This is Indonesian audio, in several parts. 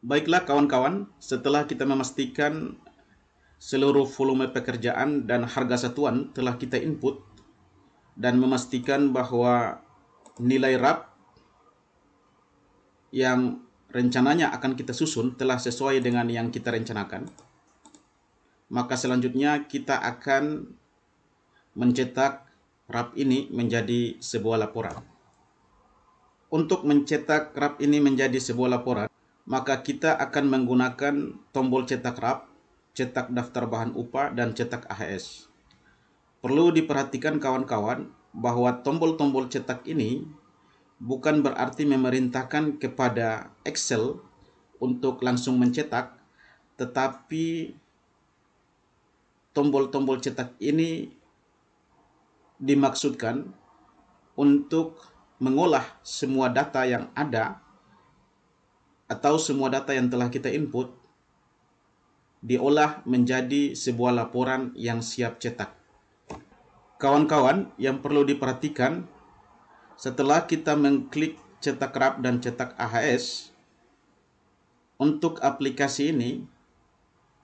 Baiklah kawan-kawan, setelah kita memastikan seluruh volume pekerjaan dan harga satuan telah kita input dan memastikan bahwa nilai RAP yang rencananya akan kita susun telah sesuai dengan yang kita rencanakan, maka selanjutnya kita akan mencetak RAP ini menjadi sebuah laporan. Untuk mencetak RAP ini menjadi sebuah laporan, maka kita akan menggunakan tombol cetak RAP, cetak daftar bahan upah, dan cetak AHS. Perlu diperhatikan kawan-kawan bahwa tombol-tombol cetak ini bukan berarti memerintahkan kepada Excel untuk langsung mencetak, tetapi tombol-tombol cetak ini dimaksudkan untuk mengolah semua data yang ada atau semua data yang telah kita input diolah menjadi sebuah laporan yang siap cetak. Kawan-kawan, yang perlu diperhatikan, setelah kita mengklik cetak RAP dan cetak AHS, untuk aplikasi ini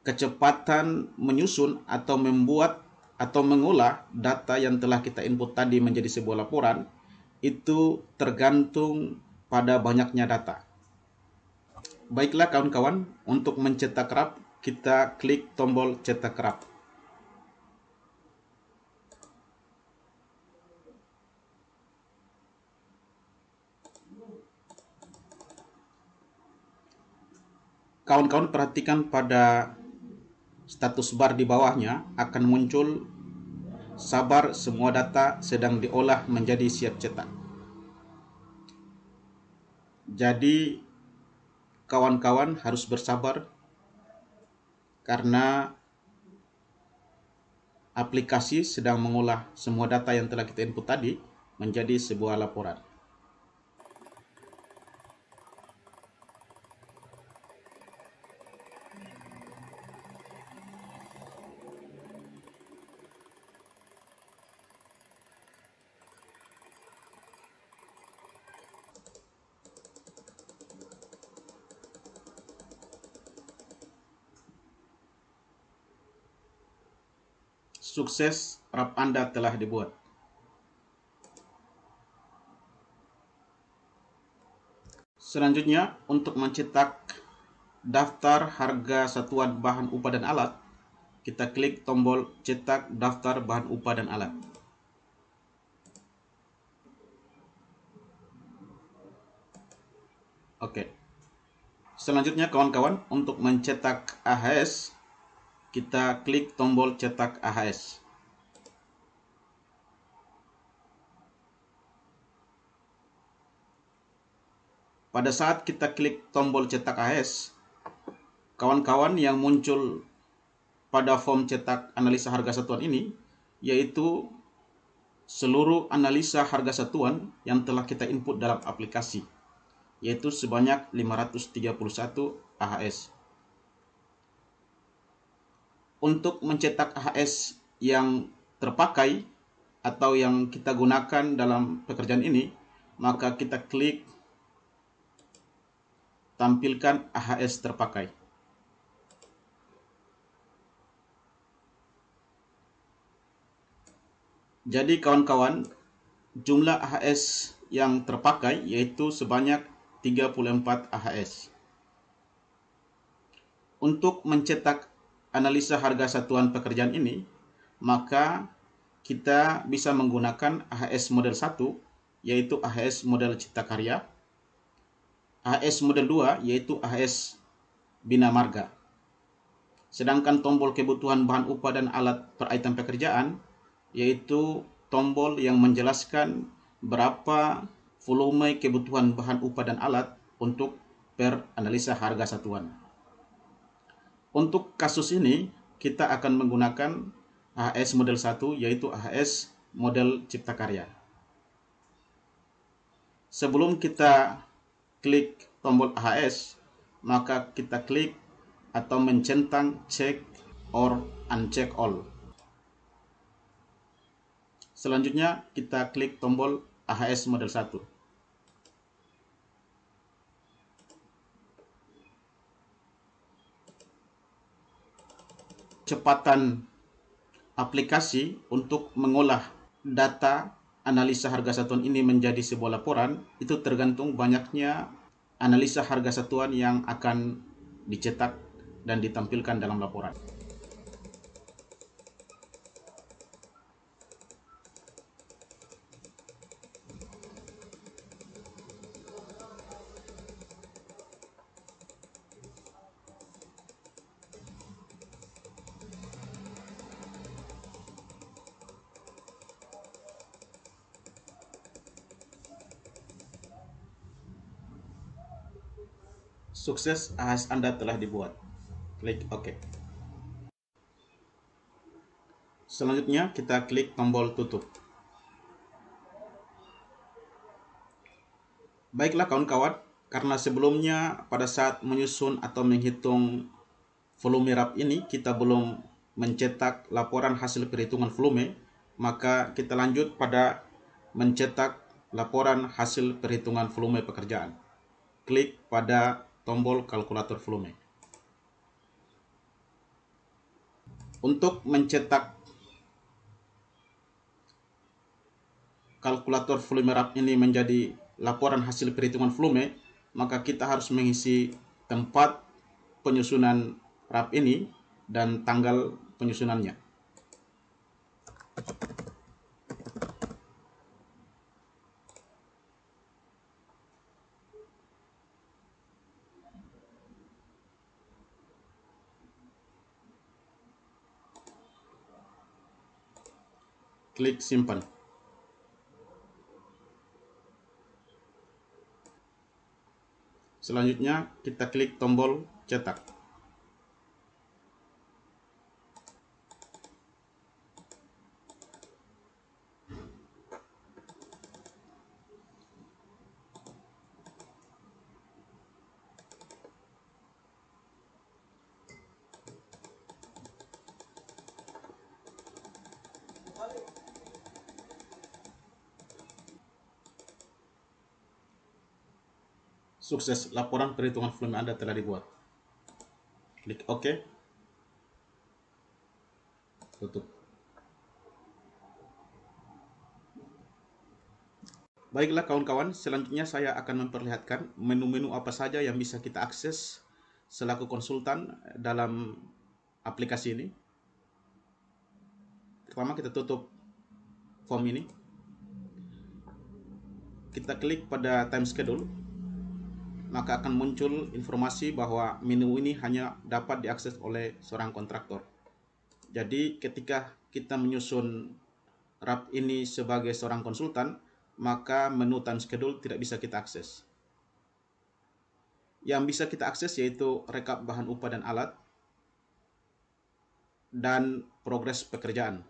kecepatan menyusun atau membuat atau mengolah data yang telah kita input tadi menjadi sebuah laporan itu tergantung pada banyaknya data. Baiklah kawan-kawan, untuk mencetak RAP kita klik tombol cetak RAP. Kawan-kawan perhatikan pada status bar di bawahnya akan muncul sabar, semua data sedang diolah menjadi siap cetak. Jadi kawan-kawan harus bersabar karena aplikasi sedang mengolah semua data yang telah kita input tadi menjadi sebuah laporan. Sukses, RAP Anda telah dibuat. Selanjutnya, untuk mencetak daftar harga satuan bahan upah dan alat, kita klik tombol cetak daftar bahan upah dan alat. Oke. Selanjutnya kawan-kawan, untuk mencetak AHS, kita klik tombol cetak AHS. Pada saat kita klik tombol cetak AHS, kawan-kawan yang muncul pada form cetak analisa harga satuan ini yaitu seluruh analisa harga satuan yang telah kita input dalam aplikasi, yaitu sebanyak 531 AHS. Untuk mencetak AHS yang terpakai atau yang kita gunakan dalam pekerjaan ini, maka kita klik tampilkan AHS terpakai. Jadi kawan-kawan, jumlah AHS yang terpakai yaitu sebanyak 34 AHS. Untuk mencetak analisa harga satuan pekerjaan ini, maka kita bisa menggunakan AHS model 1, yaitu AHS model cipta karya, AHS model 2, yaitu AHS bina marga. Sedangkan tombol kebutuhan bahan upah dan alat per item pekerjaan, yaitu tombol yang menjelaskan berapa volume kebutuhan bahan upah dan alat untuk per analisa harga satuan. Untuk kasus ini, kita akan menggunakan AHS model 1, yaitu AHS model cipta karya. Sebelum kita klik tombol AHS, maka kita klik atau mencentang check or uncheck all. Selanjutnya kita klik tombol AHS model 1. kecepatan aplikasi untuk mengolah data analisa harga satuan ini menjadi sebuah laporan itu tergantung banyaknya analisa harga satuan yang akan dicetak dan ditampilkan dalam laporan. Sukses, AHS Anda telah dibuat. Klik OK. Selanjutnya kita klik tombol tutup. Baiklah kawan-kawan, karena sebelumnya pada saat menyusun atau menghitung volume RAP ini kita belum mencetak laporan hasil perhitungan volume, maka kita lanjut pada mencetak laporan hasil perhitungan volume pekerjaan. Klik pada tombol kalkulator volume. Untuk mencetak kalkulator volume RAP ini menjadi laporan hasil perhitungan volume, maka kita harus mengisi tempat penyusunan RAP ini dan tanggal penyusunannya. Klik simpan. Selanjutnya kita klik tombol cetak. Sukses, laporan perhitungan volume Anda telah dibuat. Klik OK. Tutup. Baiklah kawan-kawan, selanjutnya saya akan memperlihatkan menu-menu apa saja yang bisa kita akses selaku konsultan dalam aplikasi ini. Pertama kita tutup form ini. Kita klik pada time schedule. Maka akan muncul informasi bahwa menu ini hanya dapat diakses oleh seorang kontraktor. Jadi ketika kita menyusun RAP ini sebagai seorang konsultan, maka menu time schedule tidak bisa kita akses. Yang bisa kita akses yaitu rekap bahan upah dan alat dan progres pekerjaan.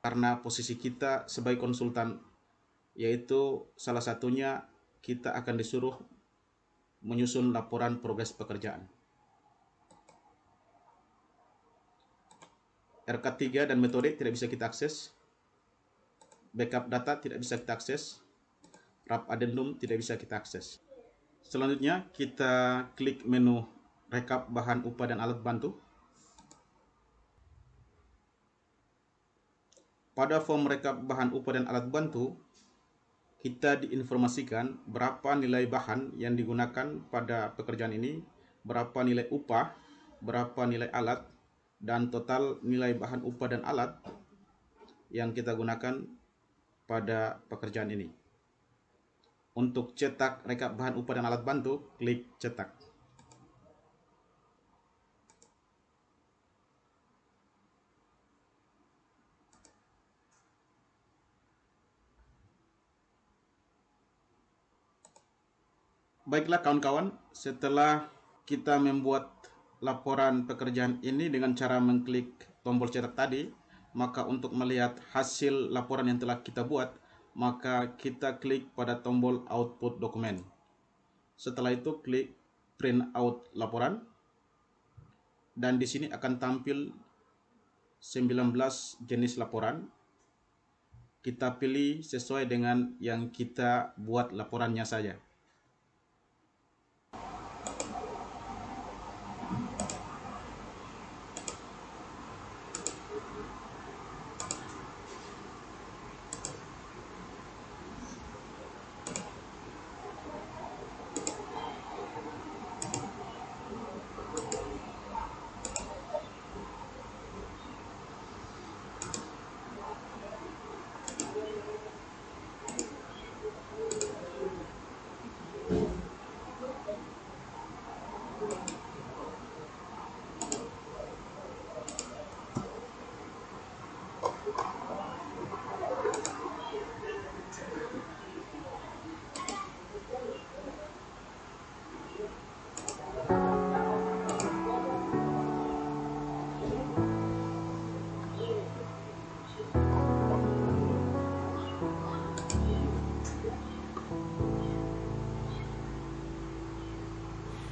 Karena posisi kita sebagai konsultan, yaitu salah satunya kita akan disuruh menyusun laporan progres pekerjaan. RK3 dan metode tidak bisa kita akses. Backup data tidak bisa kita akses. RAP addendum tidak bisa kita akses. Selanjutnya kita klik menu rekap bahan upah dan alat bantu. Pada form rekap bahan upah dan alat bantu, kita diinformasikan berapa nilai bahan yang digunakan pada pekerjaan ini, berapa nilai upah, berapa nilai alat, dan total nilai bahan upah dan alat yang kita gunakan pada pekerjaan ini. Untuk cetak rekap bahan upah dan alat bantu, klik cetak. Baiklah kawan-kawan, setelah kita membuat laporan pekerjaan ini dengan cara mengklik tombol cetak tadi, maka untuk melihat hasil laporan yang telah kita buat, maka kita klik pada tombol output dokumen. Setelah itu klik print out laporan, dan di sini akan tampil 19 jenis laporan. Kita pilih sesuai dengan yang kita buat laporannya saja.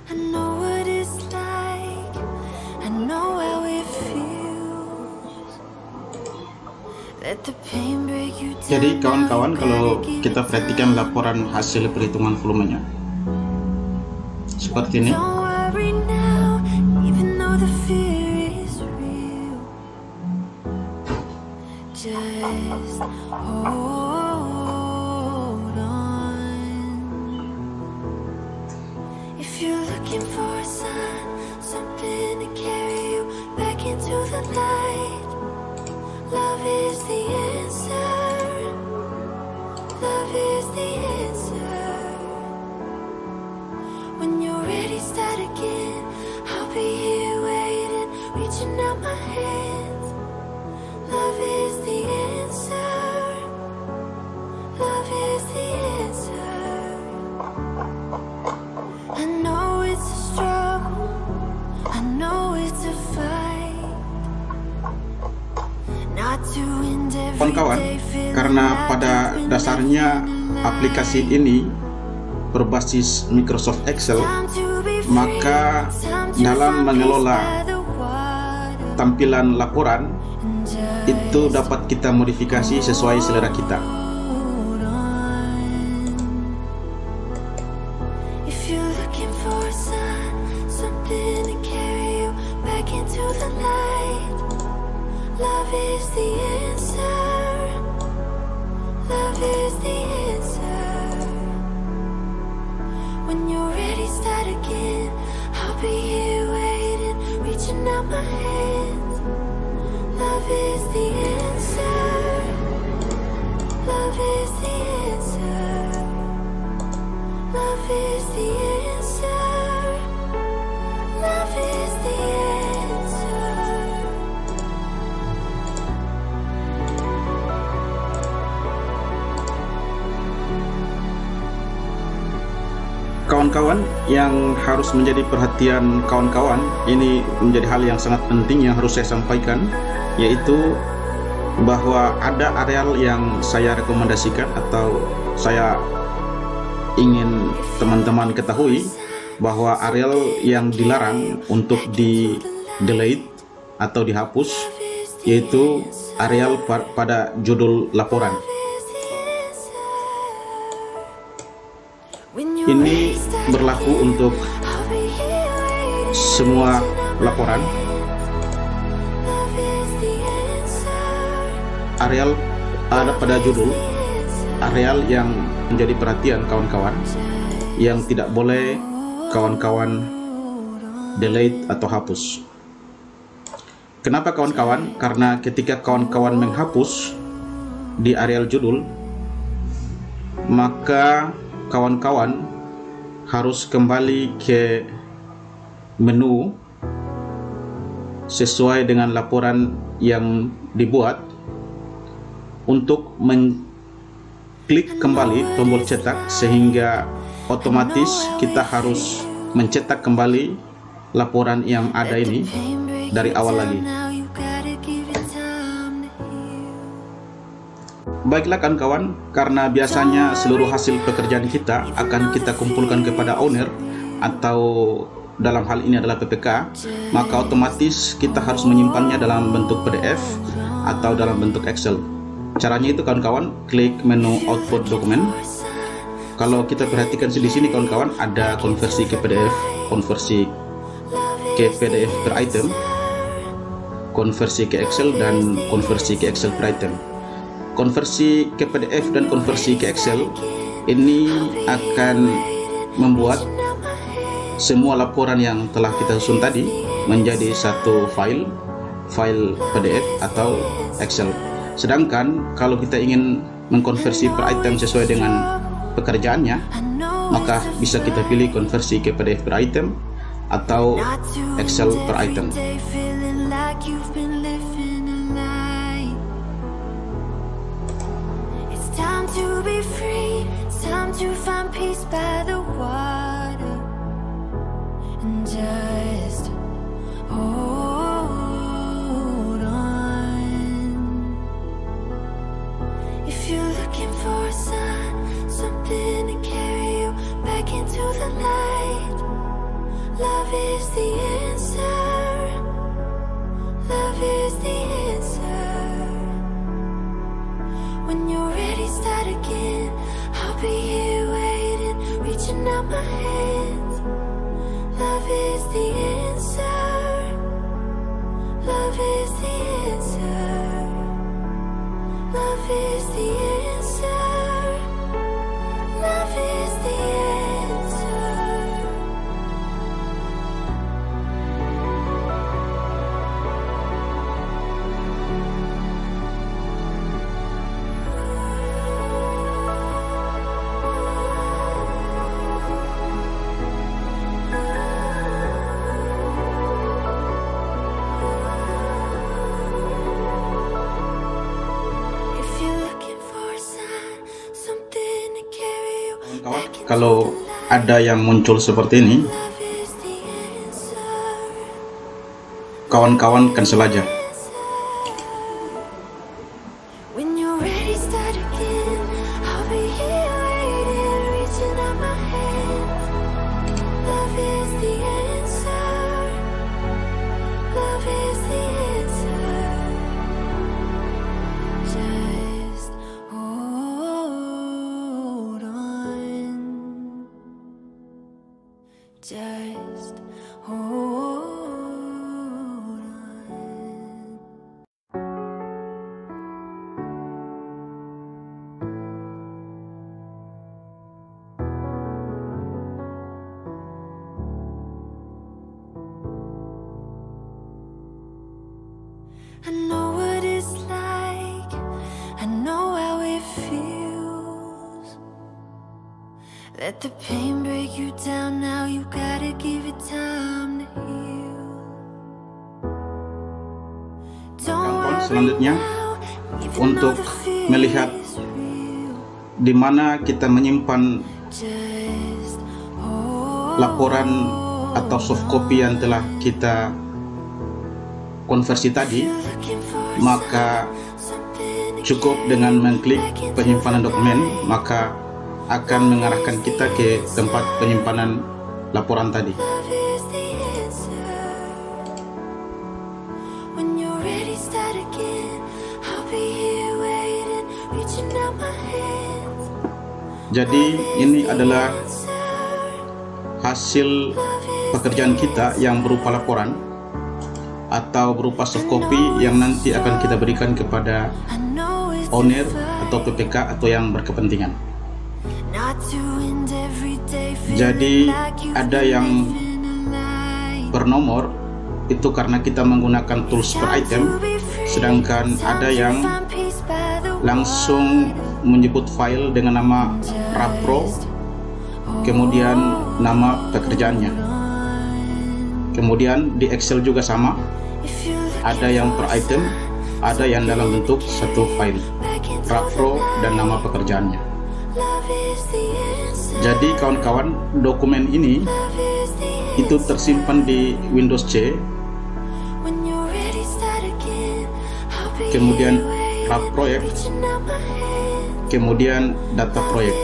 I know what it's like, I know how it feels. Let the pain break you down. Jadi kawan-kawan, kalau kita perhatikan laporan hasil perhitungan volumenya seperti ini. Don't worry now, even though the fear is real. Just hold on. If you're looking for a sign, something to carry you back into the light, love is the answer. Love is the answer. When you're ready, start again. I'll be here waiting, reaching out my hands. Love is the answer. Love is the answer. I know it's a struggle, I know it's a fight. Not to end every Kawan-kawan, day feeling karena like pada you've been dasarnya living a lie. aplikasi ini berbasis Microsoft Excel, Time to be free, maka time to dalam find mengelola peace by the water. tampilan laporan And just itu dapat kita modifikasi sesuai selera kita. hold on. If you're looking for a sign, something to carry you back into the light, love is the answer. Love is the answer. When you're ready, start again. I'll be here waiting, reaching out my hands. Love is the answer. Love is the answer. Love is the answer. Love is the answer. Kawan-kawan, yang harus menjadi perhatian kawan-kawan, ini menjadi hal yang sangat penting yang harus saya sampaikan, yaitu bahwa ada areal yang saya rekomendasikan atau saya ingin teman-teman ketahui bahwa areal yang dilarang untuk di delete atau dihapus, yaitu areal pada judul laporan. Ini berlaku untuk semua laporan. Areal ada pada judul, areal yang menjadi perhatian kawan-kawan, yang tidak boleh kawan-kawan delete atau hapus. Kenapa kawan-kawan? Karena ketika kawan-kawan menghapus di areal judul, maka kawan-kawan harus kembali ke menu sesuai dengan laporan yang dibuat untuk mengklik kembali tombol cetak, sehingga otomatis kita harus mencetak kembali laporan yang ada ini dari awal lagi. Baiklah kawan-kawan, karena biasanya seluruh hasil pekerjaan kita akan kita kumpulkan kepada owner atau dalam hal ini adalah PPK, maka otomatis kita harus menyimpannya dalam bentuk PDF atau dalam bentuk Excel. Caranya itu kawan-kawan, klik menu output dokumen. Kalau kita perhatikan di sini kawan-kawan, ada konversi ke PDF, konversi ke PDF per item, konversi ke Excel, dan konversi ke Excel per item. Konversi ke PDF dan konversi ke Excel ini akan membuat semua laporan yang telah kita susun tadi menjadi satu file PDF atau Excel. Sedangkan kalau kita ingin mengkonversi per item sesuai dengan pekerjaannya, maka bisa kita pilih konversi ke PDF per item atau Excel per item. To be free, it's time to find peace by the water, and just hold on. If you're looking for a sign, something to carry you back into the light, is the answer. Love is the answer. When you're ready, start again. I'll be here waiting, reaching out my hands. Love is the answer. Love is the answer. Love is the answer. Love is the answer. If you're looking for a sign, something to carry you back into Kalau the light. ada yang muncul seperti ini, Love is the answer. kawan-kawan cancel aja. When you're ready, start again. I'll be here waiting, reaching out my hands. Love is the answer. Love is the answer. Just hold on. Just hold on. I know what it's like. I know how it feels. Let the pain break you down. Now you gotta give it time to heal. Don't Kawan, worry selanjutnya, now, even untuk though the fear melihat is real. di mana kita menyimpan Just hold laporan atau soft copy yang telah kita konversi tadi, looking for a maka something to cukup dengan mengklik penyimpanan dokumen, maka akan mengarahkan kita ke tempat penyimpanan laporan tadi. Love is the answer. When you're ready, start again. I'll be here waiting, reaching out my hands. Jadi ini adalah Answer. hasil pekerjaan kita yang berupa laporan atau berupa soft copy yang nanti akan kita berikan kepada I know it's owner difficult atau PPK atau yang berkepentingan. not to end every day feeling Jadi like you've ada been yang living a lie. bernomor itu karena kita menggunakan tools per item, sedangkan ada yang langsung menyebut file dengan nama Rapro, kemudian nama pekerjaannya. Kemudian di Excel juga sama, ada yang per item, ada yang dalam bentuk satu file, Rapro dan nama pekerjaannya. Jadi kawan-kawan, dokumen ini itu tersimpan di Windows C, kemudian Rap proyek, kemudian data proyek.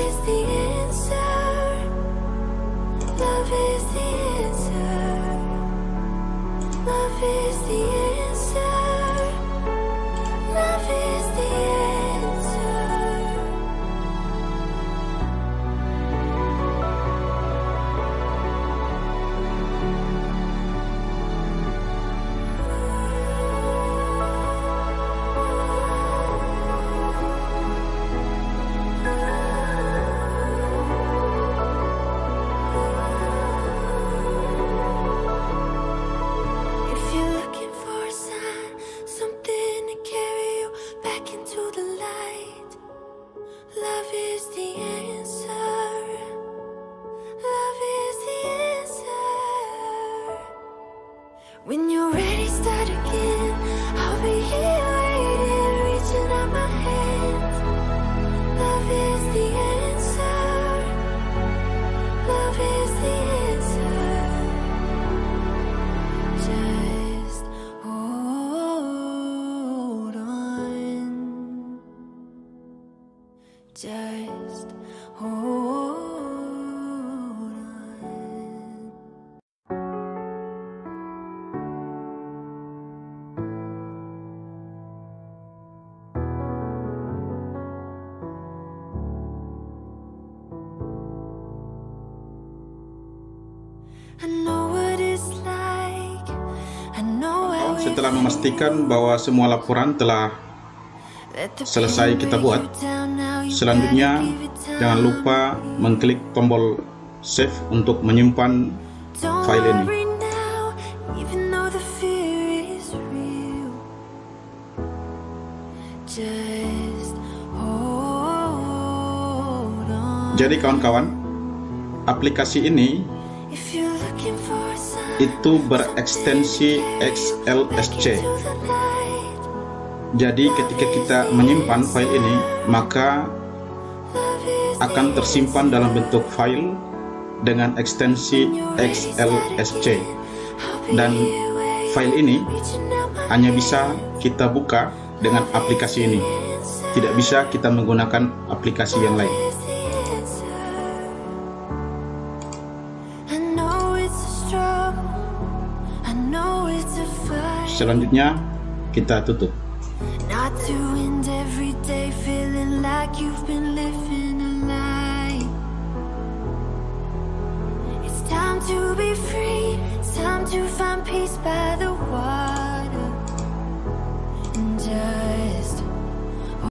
I know what it's like. I know how it Setelah memastikan bahwa semua laporan telah selesai kita buat, selanjutnya jangan lupa mengklik tombol save untuk menyimpan file ini. Jadi kawan-kawan, aplikasi ini itu berekstensi XLSC. Jadi ketika kita menyimpan file ini, maka akan tersimpan dalam bentuk file dengan ekstensi XLSC. Dan file ini hanya bisa kita buka dengan aplikasi ini. Tidak bisa kita menggunakan aplikasi yang lain. Selanjutnya kita tutup. Not to end every day feeling like you've been living a lie. It's time to be free, it's time to find peace by the